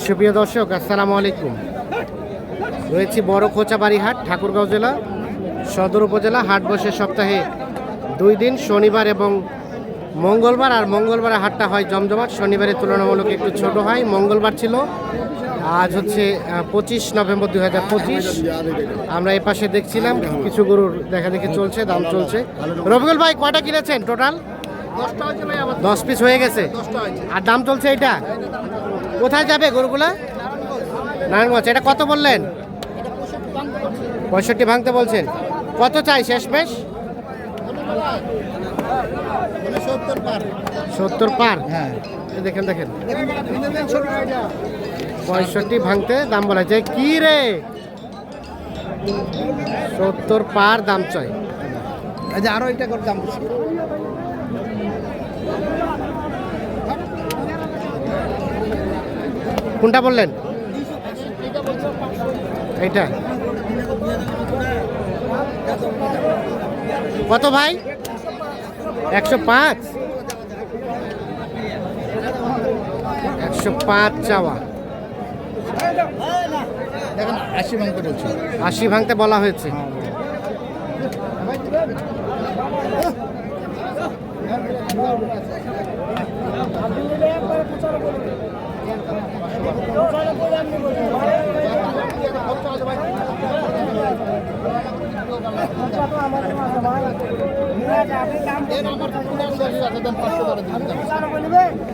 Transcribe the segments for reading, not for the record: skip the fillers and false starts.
সুপ্রিয় দর্শক, আসসালামু আলাইকুম। রয়েছি বড় খোঁচাবাড়ি হাট, ঠাকুরগাঁও জেলা সদর উপজেলা। হাট বসে সপ্তাহে 2 দিন, শনিবার এবং মঙ্গলবার। আর মঙ্গলবার হাটটা হয় জমজমাট, শনিবারের তুলনামূলক একটু ছোট হয়। মঙ্গলবার ছিল, আজ হচ্ছে 25 নভেম্বর 2025। আমরা এ পাশে দেখছিলাম কিছু গরুর দেখা দেখি চলছে, দাম চলছে। রবিউল ভাই, কয়টা কিনেছেন টোটাল? 10 পিস হয়ে গেছে। আর দাম চলছে এটা? কোথায় যাবে গরুগুলা? নারায়ণগঞ্জ। এটা কত বললেন? 65 ভাঙতে বলছেন। কত চাই শেষমেশ? 70 পার। হ্যাঁ, দেখেন 65 ভাঙতে দাম বলা যায়। কি রে, 70 পার দাম চাই। আরো এটা করে দাম বেশি। কোনটা বললেন? এইটা কত ভাই? 105। 105 চাওয়া। দেখেন 80 ভাঙতে বলছি। 80 ভাঙতে বলা হয়েছে।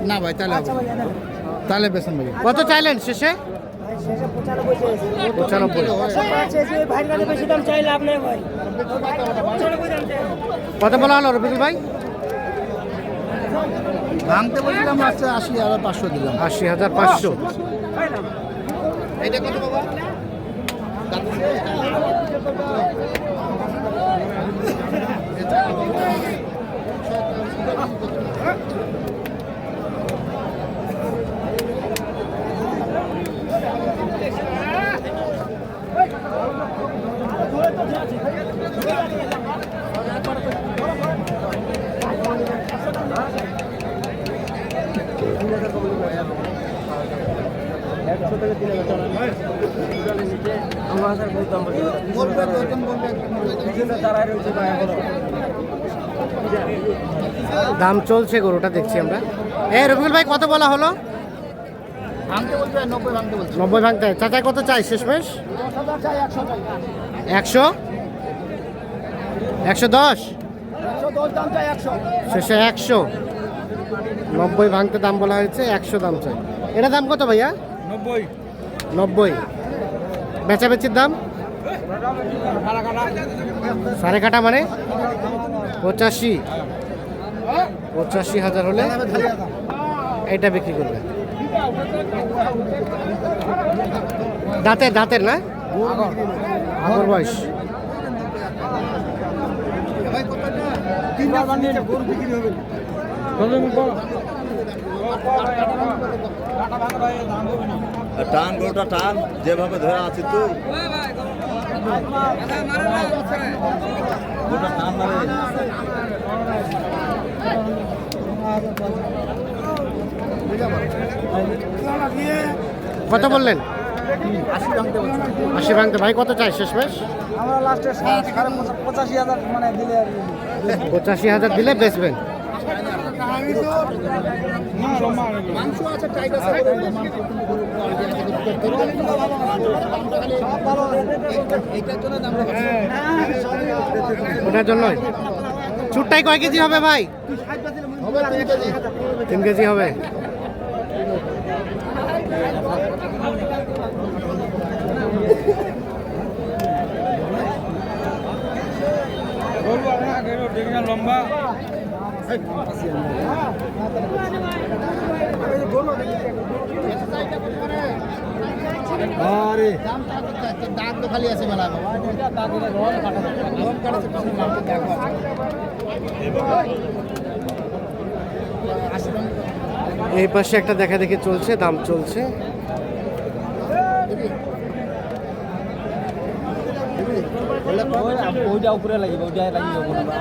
না ভাই, তাহলে বেসন ভাই। কত চাইলেন শেষে? 95। কত বলা হলো রবিউল ভাই? ভাঙতে বলছিলাম 80,500 দিলাম। 80,500। এটা কত বাবা? দাম চলছে গরুটা দেখছি আমরা। রবিউল ভাই, কত বলা হলো? ভাঙতে বলছে 90 ভাঙতে বলছে। 90 ভাঙতে। চাচা কত চাই শেষমেশ? 100। 110 শেষে 100। 90 ভাঙতে দাম বলা হয়েছে, 100 দাম চাই। এটা দাম কত ভাইয়া? 90। বেচাবেচির দাম? সাড়ে কাটা মানে 85,000 হলে এটা বিক্রি করবে। দাঁতের না? আগর বয়স। টান গরুটা টান, যেভাবে ধরে আছি তুই গরুটা টান মারে। কত বললেন? 80 ভাঙতে বলছে। 80 ভাঙতে। ভাই কত চাই শেষমেশ? আমরা লাস্টে 85,000 মানে দিলে 85,000 দিলে বেচবেন। মাংস আছে, টাইট আছে। ওটার জন্য চুটটাই কয় কেজি হবে ভাই? 3 কেজি হবে। লম্বা আরে দাঁত তো খালি আছে মেলা বাবা। এই পাশে একটা দেখা দেখি চলছে, দাম চলছে। ওইটা উপরে লাগিব, ওইটা লাগিব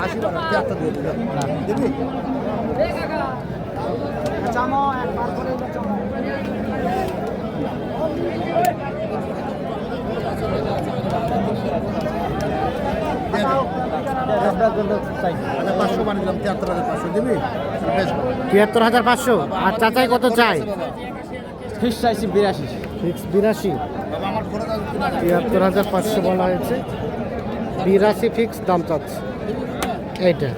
80 টাকা 73 দিয়ে দিল না দিবি। চামো একবার করে চামো চাইছি 500 বানিয়ে দিলাম 73,500 দিবি বেশ ৭৩,৫০০। আর চাচাই কত চাই? ফিস চাইছি 82 ফিক্স ৮২। বাবা আমার ঘরে ৭৩,৫০০ বলা হয়েছে, ৮২ ফিক্স দাম চাচ্ছে এইটা।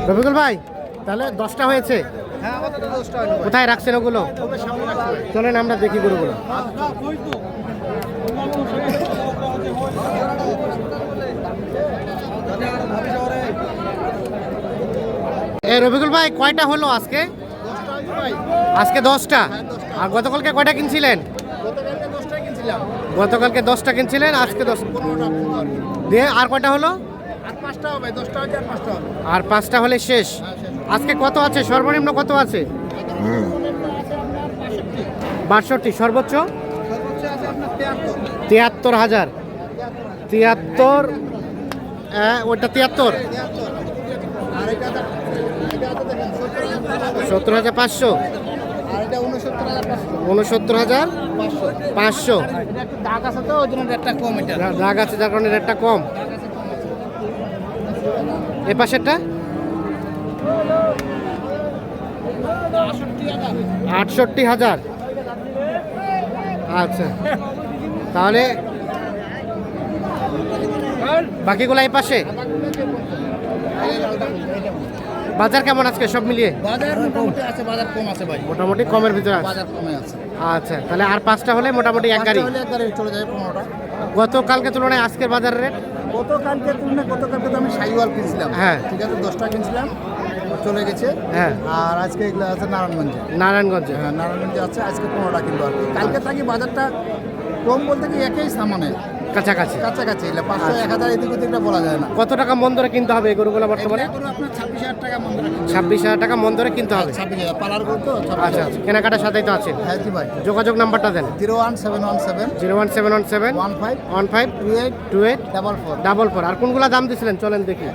রফিকুল ভাই, তাহলে 10টা হয়েছে। হ্যাঁ আমাদের 10টা হলো কোথায় রাখছেন ওগুলো? সামনে রাখছি চলেন আমরা দেখি গরুগুলো। এই রফিকুল ভাই, কয়টা হলো আজকে? আজকে 10টা। আর গতকালকে কয়টা কিনছিলেন? গতকালকে 10টা কিনছিলাম গতকালকে 10টা কিনছিলেন, আজকে 10 দিয়ে। আর কয়টা হলো? আর 5টা হবে 10টা হচ্ছে আর 5টা হবে আর 5টা হলে শেষ। আজকে কত আছে সর্বনিম্ন? কত আছে? 62। সর্বোচ্চ সর্বোচ্চ আছে আপনার 73,000। 73, ওইটা 73। আর এটা আছে দেখেন 70,500। আর এটা 69,500 69,500। এটা একটু দাগ আছে তো ওই জন্য রেটটা কম এটা রাগ আছে যার কারণে রেটটা কম। এ পাশেরটা 68,000। আচ্ছা, তাহলে বাকিগুলো এই পাশে। বাজার কেমন আজকে সব মিলিয়ে? বাজার মোটামুটি আছে, বাজার কম আছে ভাই, মোটামুটি কমের ভিতরে আছে। বাজার কমে আছে। আচ্ছা, তাহলে আর 5টা হলে মোটামুটি এক গাড়ি। হলে এক গাড়ি চলে যায় 15টা। গতকালকে তুলনায় আজকের বাজারের রেট? গতকালকে গতকালকে তো আমি সাইওয়াল কিনছিলাম, হ্যাঁ। ঠিক আছে 10টা কিনছিলাম, চলে গেছে। হ্যাঁ। আর আজকে এগুলো আছে নারায়ণগঞ্জে। নারায়ণগঞ্জে। হ্যাঁ নারায়ণগঞ্জে আছে, আজকে 15টা কিনবো আর কি। কালকে থাকি বাজারটা কম বলতে কি একই সামানে কাছাকাছি। কাছাকাছি, এগুলো 500 1000 এদিক ওদিকটা বলা যায় না। কত টাকা মন ধরে কিনতে হবে এই গরুগুলো বর্তমানে? এগুলো আপনার 26,000 টাকা মন রাখেন। 26,000 টাকা মন ধরে কিনতে হবে। 26,000 পালার গরু তো 26,000। আচ্ছা আচ্ছা, কেনাকাটার সাথেই তো আছে। হ্যাঁ জি ভাই। যোগাযোগ নাম্বারটা দেন। 01717 01717 15 15 28 28 44 44। আর কোনগুলা দাম দিছিলেন চলেন দেখি।